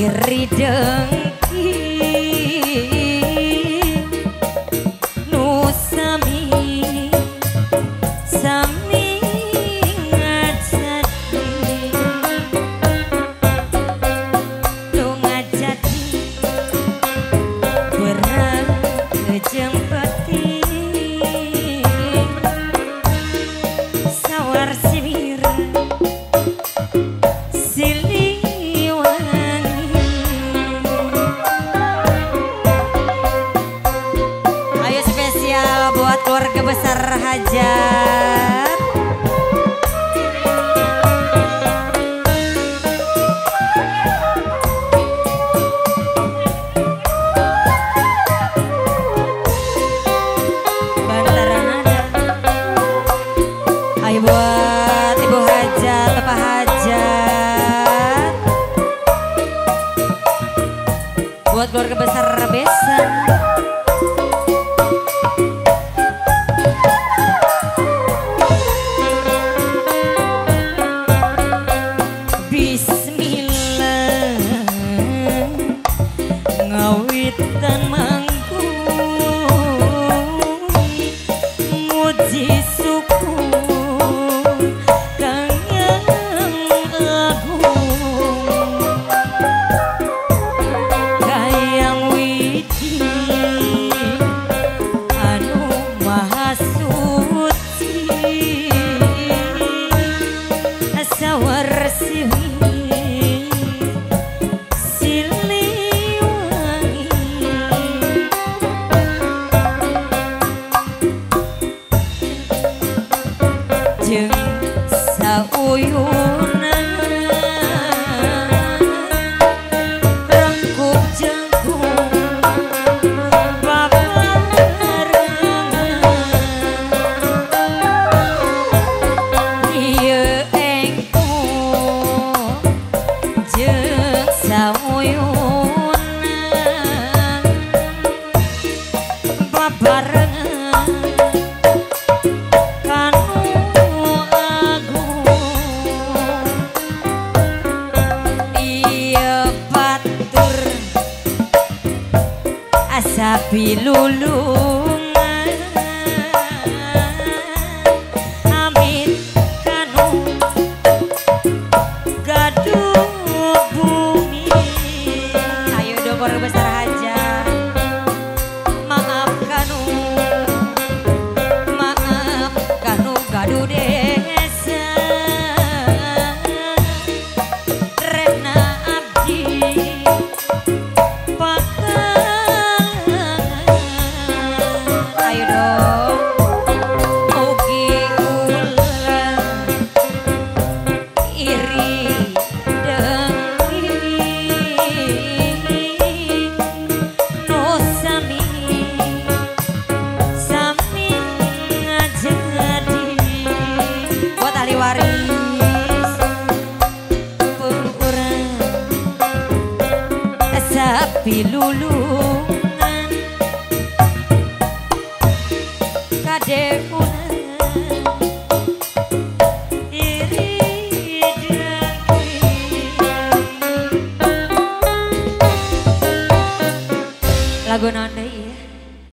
iri dengki nu sami ngajadi nu ngajadi berat kejempati sawar siwir keluarga besar hajat. Bantaran ada. Ayo buat ibu hajat, bapak hajat. Buat keluarga besar besan. Dan mangku muji suku kang yang agung kayang widi anu maha suci sawar siwi sauyunan rengkup jengkung babarengan ieu engko jeung sauyunan babarengan sapi lulungan amit kanu gaduh bumi. Ayo dong keluarga besar hajat, maaf kanu gaduh desa rena abdi pilulungan kadek